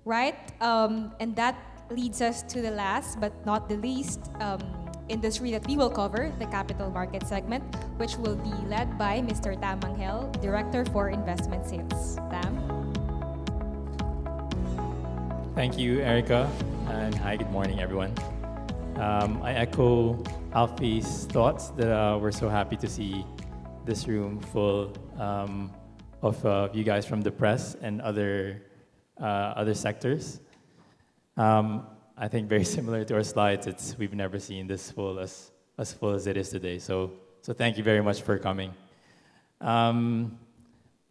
right? And that leads us to the last but not the least industry that we will cover, the capital market segment, which will be led by Mr. Tam Anghel, Director for Investment Sales. Tam? Thank you, Erica, and hi, good morning, everyone. I echo Alfie's thoughts that we're so happy to see this room full of you guys from the press and other sectors. I think very similar to our slides, we've never seen this full as full as it is today. So thank you very much for coming.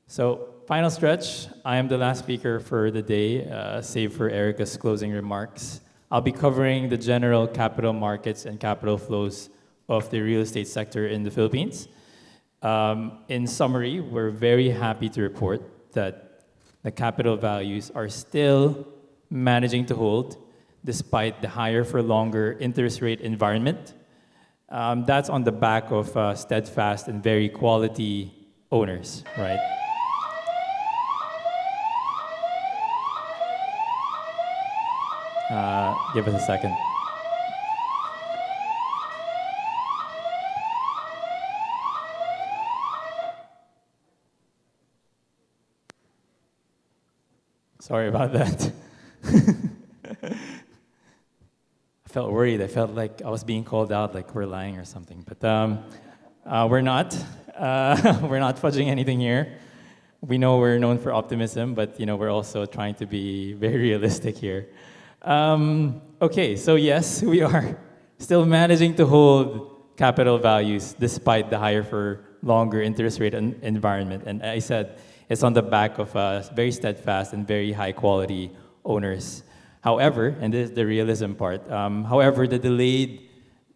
So final stretch. I am the last speaker for the day, save for Erica's closing remarks. I'll be covering the general capital markets and capital flows of the real estate sector in the Philippines. In summary, we're very happy to report that the capital values are still managing to hold despite the higher for longer interest rate environment. That's on the back of steadfast and very quality owners, right? Give us a second. Sorry about that. I felt worried. I felt like I was being called out, like we're lying or something. But we're not. We're not fudging anything here. We know we're known for optimism, but we're also trying to be very realistic here. Okay, so yes, we are still managing to hold capital values despite the higher for longer interest rate environment. And I said it's on the back of very steadfast and very high quality owners. However, and this is the realism part, however, the delayed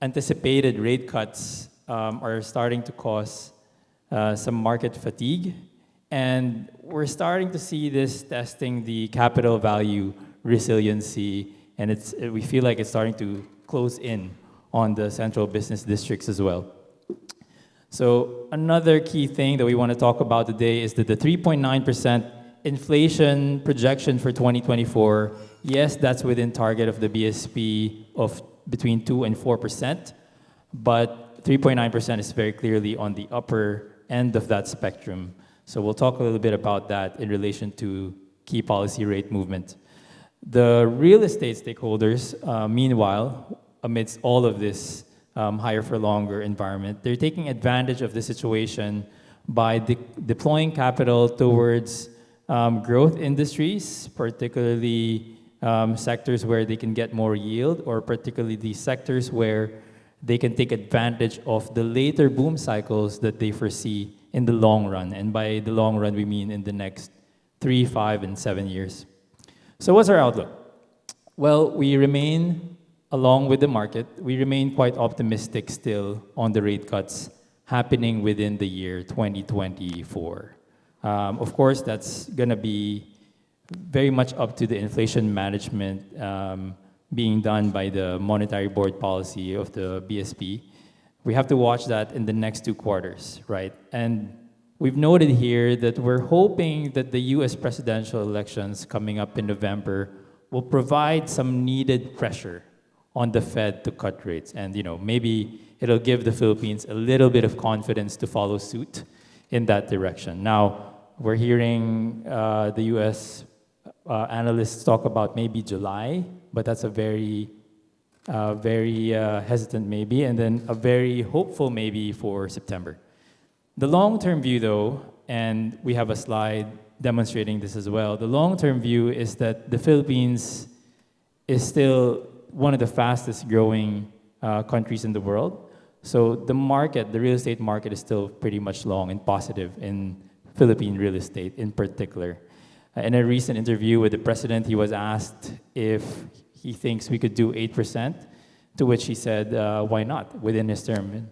anticipated rate cuts are starting to cause some market fatigue. And we're starting to see this testing the capital value resiliency, and we feel like it's starting to close in on the central business districts as well. So another key thing that we want to talk about today is that the 3.9% inflation projection for 2024, yes, that's within target of the BSP of between 2 and 4%, but 3.9% is very clearly on the upper end of that spectrum. So we'll talk a little bit about that in relation to key policy rate movement. The real estate stakeholders, meanwhile, amidst all of this higher for longer environment, they're taking advantage of the situation by deploying capital towards growth industries, particularly sectors where they can get more yield, or particularly the sectors where they can take advantage of the later boom cycles that they foresee in the long run. And by the long run, we mean in the next 3, 5, and 7 years. So what's our outlook? Well, we remain, along with the market, we remain quite optimistic still on the rate cuts happening within the year 2024. Of course, that's going to be very much up to the inflation management being done by the monetary board policy of the BSP. We have to watch that in the next 2 quarters, right? And we've noted here that we're hoping that the US presidential elections coming up in November will provide some needed pressure on the Fed to cut rates. And maybe it'll give the Philippines a little bit of confidence to follow suit in that direction. Now, we're hearing the US analysts talk about maybe July, but that's a very hesitant maybe, and then a very hopeful maybe for September. The long-term view, though, and we have a slide demonstrating this as well, the long-term view is that the Philippines is still one of the fastest growing countries in the world. So the market, the real estate market, is still pretty much long and positive in Philippine real estate in particular. In a recent interview with the president, he was asked if he thinks we could do 8%, to which he said, why not, within his term.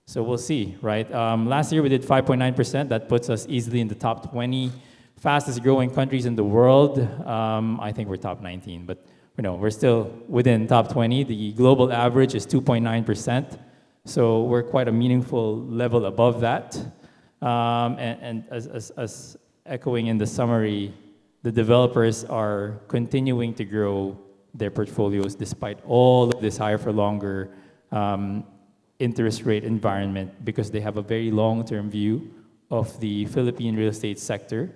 So we'll see, right? Last year we did 5.9%. That puts us easily in the top 20 fastest growing countries in the world. I think we're top 19, but we're still within top 20. The global average is 2.9%. So we're quite a meaningful level above that. And as echoing in the summary, the developers are continuing to grow their portfolios despite all of this higher for longer interest rate environment because they have a very long-term view of the Philippine real estate sector.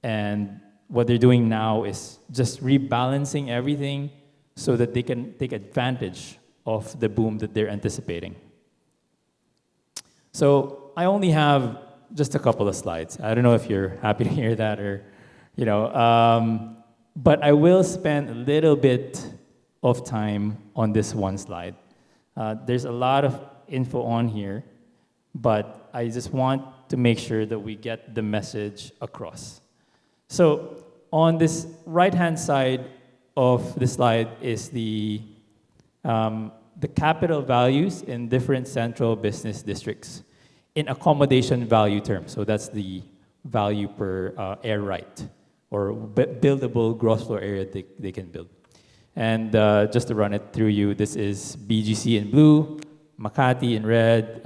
And what they're doing now is just rebalancing everything so that they can take advantage of the boom that they're anticipating. So I only have just a couple of slides. I don't know if you're happy to hear that or, but I will spend a little bit of time on this one slide. There's a lot of info on here, but I just want to make sure that we get the message across. So on this right-hand side of the slide is the capital values in different central business districts in accommodation value terms. So that's the value per air right or buildable gross floor area they can build. And just to run it through you, this is BGC in blue, Makati in red,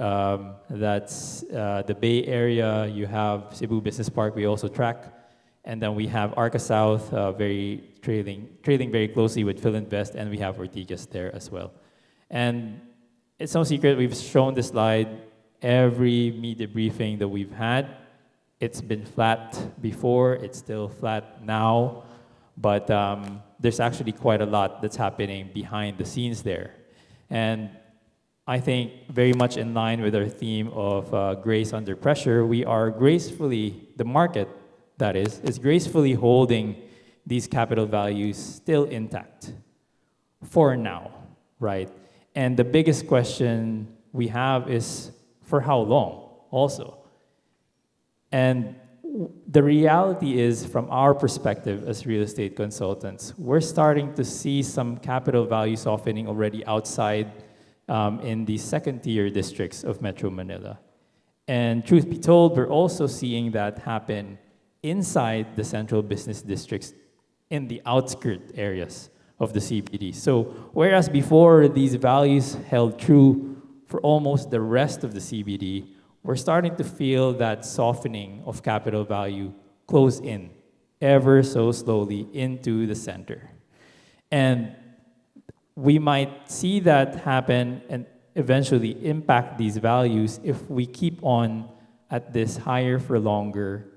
that's the Bay Area. You have Cebu Business Park, we also track. And then we have Arca South, trailing very closely with Philinvest, and we have Ortigas there as well. And it's no secret, we've shown this slide every media briefing that we've had. It's been flat before, it's still flat now, but there's actually quite a lot that's happening behind the scenes there. And I think very much in line with our theme of grace under pressure, we are gracefully, the market that is gracefully holding these capital values still intact for now, right? And the biggest question we have is for how long also? And the reality is, from our perspective as real estate consultants, we're starting to see some capital value softening already outside in the second-tier districts of Metro Manila. And truth be told, we're also seeing that happen inside the central business districts in the outskirt areas of the CBD. So whereas before these values held true for almost the rest of the CBD, we're starting to feel that softening of capital value close in ever so slowly into the center. And we might see that happen and eventually impact these values if we keep on at this higher for longer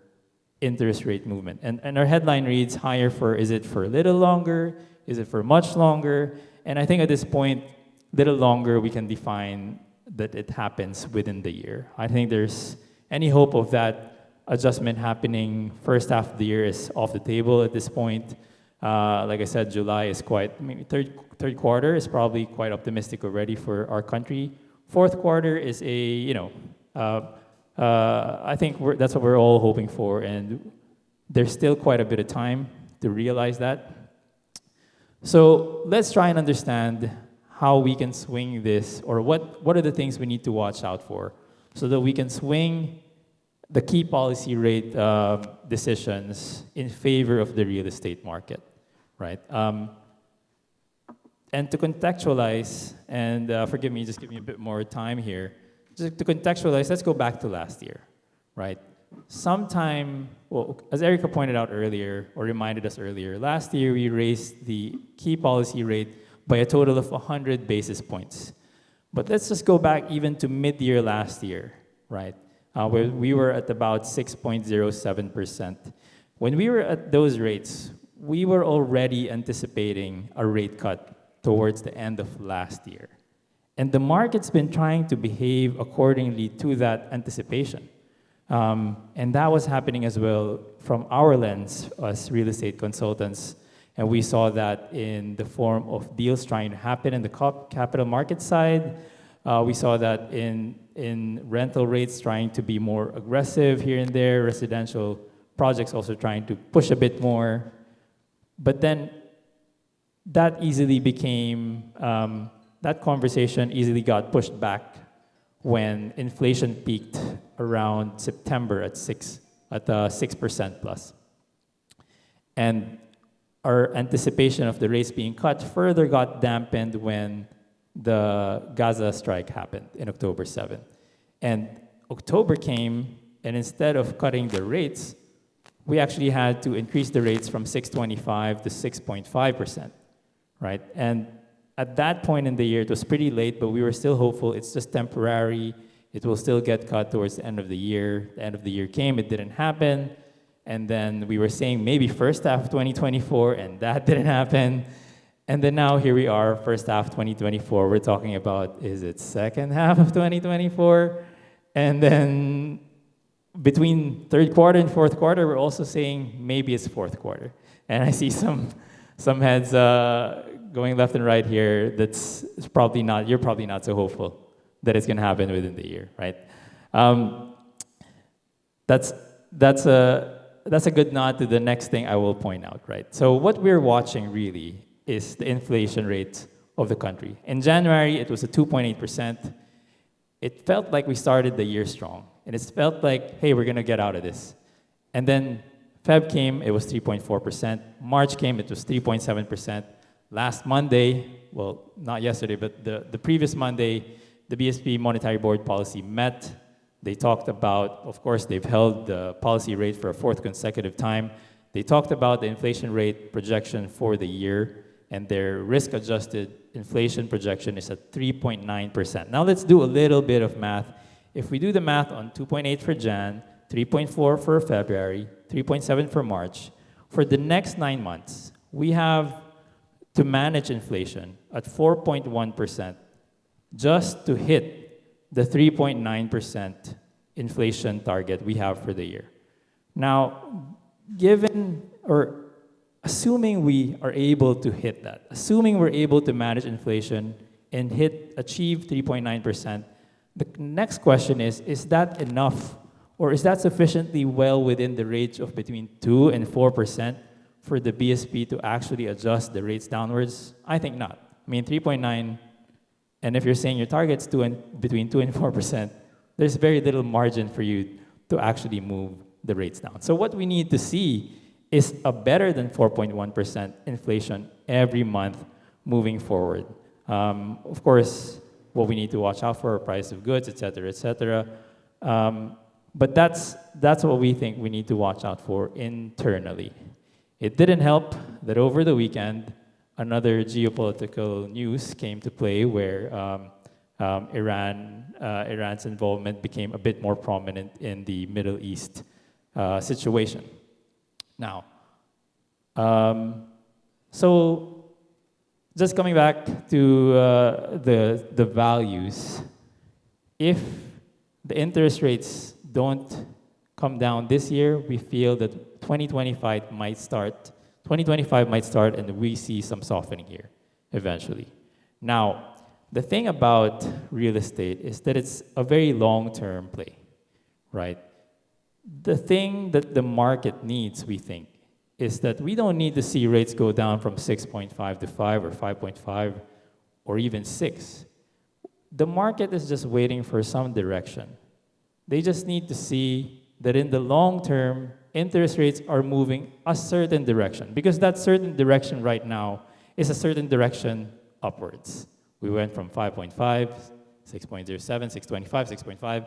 interest rate movement. And our headline reads, higher for, is it for a little longer? Is it for much longer? And I think at this point, little longer, we can define that it happens within the year. I think there's any hope of that adjustment happening first half of the year is off the table at this point. Like I said, July is quite, third quarter is probably quite optimistic already for our country. Fourth quarter is I think that's what we're all hoping for, and there's still quite a bit of time to realize that. So let's try and understand how we can swing this, or what are the things we need to watch out for so that we can swing the key policy rate decisions in favor of the real estate market, right? And to contextualize, and forgive me, just give me a bit more time here. Just to contextualize, let's go back to last year, right? Sometime, well, as Erica pointed out earlier, or reminded us earlier, last year we raised the key policy rate by a total of 100 basis points. But let's just go back even to mid-year last year, right? Where we were at about 6.07%. When we were at those rates, we were already anticipating a rate cut towards the end of last year. And the market's been trying to behave accordingly to that anticipation. And that was happening as well from our lens as real estate consultants. And we saw that in the form of deals trying to happen in the capital market side. We saw that in rental rates trying to be more aggressive here and there, residential projects also trying to push a bit more. But then that easily became, that conversation easily got pushed back when inflation peaked around September at 6% plus. And our anticipation of the rates being cut further got dampened when the Gaza strike happened in October 7th. And October came, and instead of cutting the rates, we actually had to increase the rates from 6.25 to 6.5%, right? And at that point in the year, it was pretty late, but we were still hopeful. It's just temporary. It will still get cut towards the end of the year. The end of the year came, it didn't happen. And then we were saying maybe first half of 2024, and that didn't happen. And then now here we are, first half 2024. We're talking about, is it second half of 2024? And then between third quarter and fourth quarter, we're also saying maybe it's fourth quarter. And I see some heads going left and right here. It's probably not. You're probably not so hopeful that it's going to happen within the year, right? That's a good nod to the next thing I will point out, right? So what we're watching really is the inflation rate of the country. In January, it was at 2.8%. It felt like we started the year strong. And it felt like, hey, we're going to get out of this. And then Feb came, it was 3.4%. March came, it was 3.7%. Last Monday, well, not yesterday, but the previous Monday, the BSP Monetary Board policy met. They talked about, of course, they've held the policy rate for a fourth consecutive time. They talked about the inflation rate projection for the year, and their risk-adjusted inflation projection is at 3.9%. Now let's do a little bit of math. If we do the math on 2.8 for Jan, 3.4 for February, 3.7 for March, for the next 9 months, we have to manage inflation at 4.1% just to hit the 3.9% inflation target we have for the year. Now, given or assuming we are able to hit that, assuming we're able to manage inflation and achieve 3.9%, the next question is that enough, or is that sufficiently well within the range of between 2 and 4% for the BSP to actually adjust the rates downwards? I think not. I mean, 3.9, and if you're saying your target's between 2 and 4%, there's very little margin for you to actually move the rates down. So what we need to see is a better than 4.1% inflation every month moving forward. Of course, what we need to watch out for, price of goods, et cetera, et cetera. But that's what we think we need to watch out for internally. It didn't help that over the weekend, another geopolitical news came to play where Iran's involvement became a bit more prominent in the Middle East situation. Now, so just coming back to the values, if the interest rates don't come down this year, we feel that 2025 might start, and we see some softening here eventually. Now, the thing about real estate is that it's a very long-term play, right? The thing that the market needs, we think, is that we don't need to see rates go down from 6.5 to 5 or 5.5 or even 6. The market is just waiting for some direction. They just need to see that in the long term, interest rates are moving a certain direction, because that certain direction right now is a certain direction upwards. We went from 5.5, 6.07, 6.25, 6.5,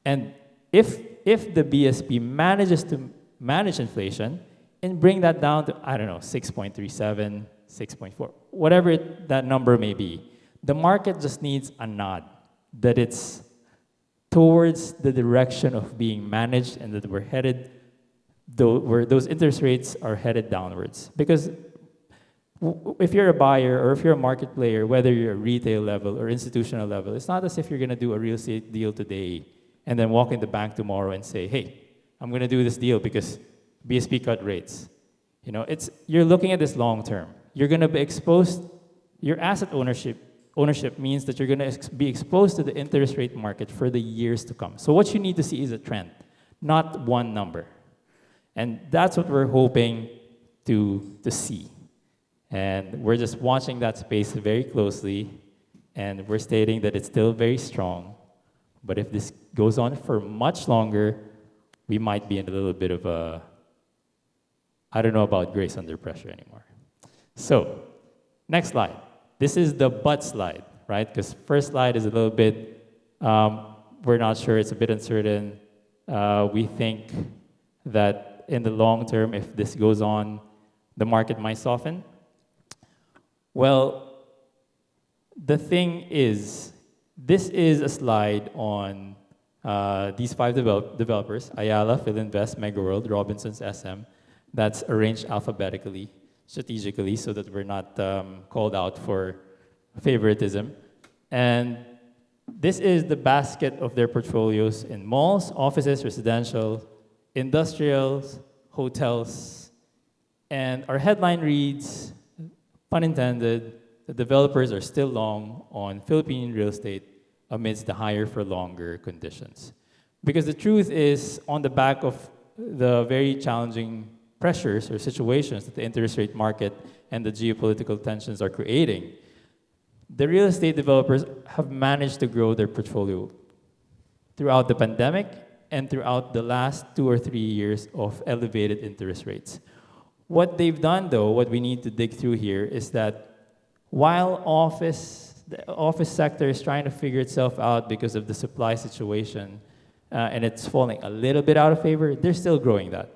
and if the BSP manages to manage inflation and bring that down to, I don't know, 6.37, 6.4, whatever that number may be, the market just needs a nod that it's towards the direction of being managed and that we're headed, where those interest rates are headed downwards. Because if you're a buyer or if you're a market player, whether you're a retail level or institutional level, it's not as if you're going to do a real estate deal today and then walk in the bank tomorrow and say, hey, I'm going to do this deal because BSP cut rates. You know, you're looking at this long term. You're going to be exposed, your asset ownership means that you're going to be exposed to the interest rate market for the years to come. So what you need to see is a trend, not one number. And that's what we're hoping to see. And we're just watching that space very closely, and we're stating that it's still very strong. But if this goes on for much longer, we might be in a little bit of a, I don't know about grace under pressure anymore. So, next slide. This is the but slide, right? Because first slide is a little bit, we're not sure, it's a bit uncertain. We think that that in the long term, if this goes on, the market might soften? Well, the thing is, this is a slide on these five developers: Ayala, Philinvest, Megaworld, Robinsons, SM. That's arranged alphabetically, strategically, so that we're not called out for favoritism. And this is the basket of their portfolios in malls, offices, residential, industrials, hotels. And our headline reads, pun intended, the developers are still long on Philippine real estate amidst the higher for longer conditions. Because the truth is, on the back of the very challenging pressures or situations that the interest rate market and the geopolitical tensions are creating, the real estate developers have managed to grow their portfolio throughout the pandemic and throughout the last 2 or 3 years of elevated interest rates. What they've done, though, what we need to dig through here is that while the office sector is trying to figure itself out because of the supply situation, and it's falling a little bit out of favor, they're still growing that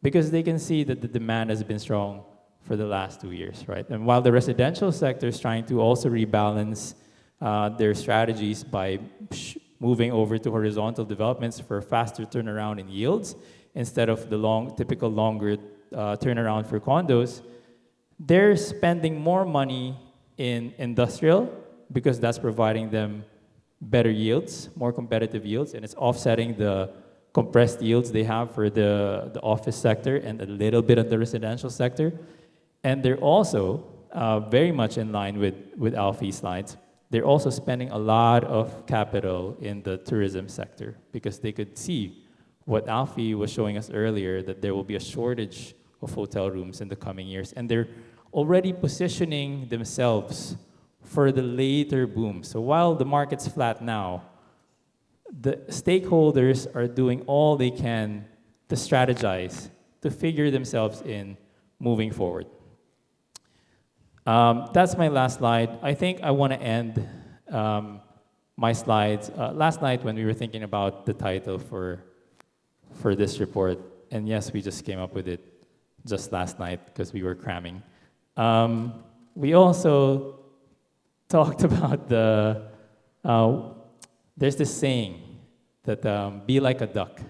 because they can see that the demand has been strong for the last 2 years, right? And while the residential sector is trying to also rebalance their strategies by moving over to horizontal developments for faster turnaround in yields instead of the typical longer turnaround for condos, they're spending more money in industrial because that's providing them better yields, more competitive yields, and it's offsetting the compressed yields they have for the office sector and a little bit of the residential sector. And they're also very much in line with Alfie's slides. They're also spending a lot of capital in the tourism sector because they could see what Alfie was showing us earlier, that there will be a shortage of hotel rooms in the coming years. And they're already positioning themselves for the later boom. So while the market's flat now, the stakeholders are doing all they can to strategize, to figure themselves in moving forward. That's my last slide. I think I want to end my slides. Last night when we were thinking about the title for this report, and yes, we just came up with it just last night because we were cramming. We also talked about there's this saying that be like a duck,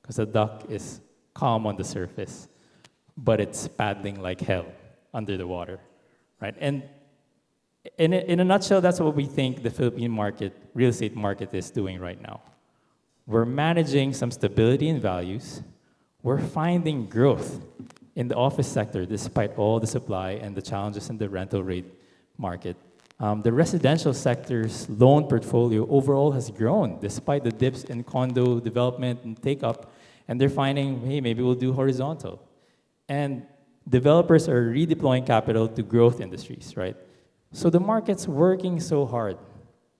because a duck is calm on the surface, but it's paddling like hell under the water, right? And in a nutshell, that's what we think the Philippine real estate market is doing right now. We're managing some stability in values. We're finding growth in the office sector despite all the supply and the challenges in the rental rate market. The residential sector's loan portfolio overall has grown despite the dips in condo development and take-up, and they're finding, hey, maybe we'll do horizontal. And developers are redeploying capital to growth industries, right? So the market's working so hard.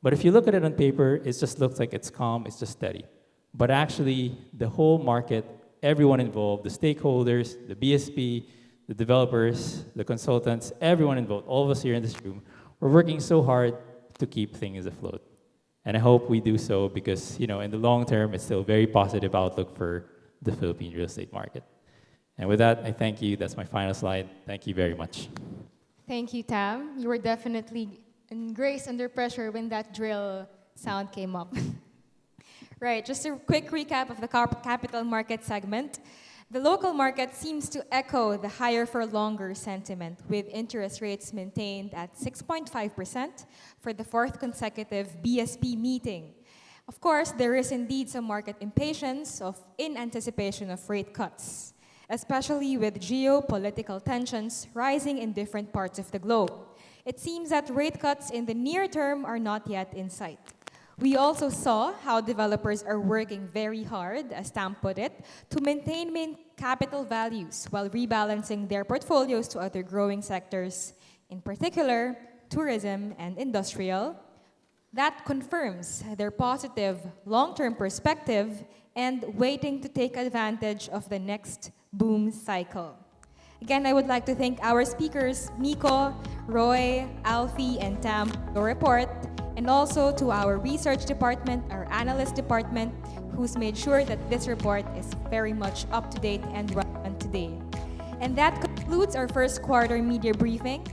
But if you look at it on paper, it just looks like it's calm, it's just steady. But actually, the whole market, everyone involved, the stakeholders, the BSP, the developers, the consultants, everyone involved, all of us here in this room, we're working so hard to keep things afloat. And I hope we do so because, in the long term, it's still a very positive outlook for the Philippine real estate market. And with that, I thank you. That's my final slide. Thank you very much. Thank you, Tam. You were definitely graced under pressure when that drill sound came up. Right, just a quick recap of the capital market segment. The local market seems to echo the higher for longer sentiment, with interest rates maintained at 6.5% for the fourth consecutive BSP meeting. Of course, there is indeed some market impatience in anticipation of rate cuts, especially with geopolitical tensions rising in different parts of the globe. It seems that rate cuts in the near term are not yet in sight. We also saw how developers are working very hard, as Tam put it, to maintain main capital values while rebalancing their portfolios to other growing sectors, in particular, tourism and industrial. That confirms their positive long-term perspective and waiting to take advantage of the next boom cycle. Again, I would like to thank our speakers, Miko, Roy, Alfie, and Tam, for your report, and also to our research department, our analyst department, who's made sure that this report is very much up to date and relevant Day. And that concludes our first quarter media briefing.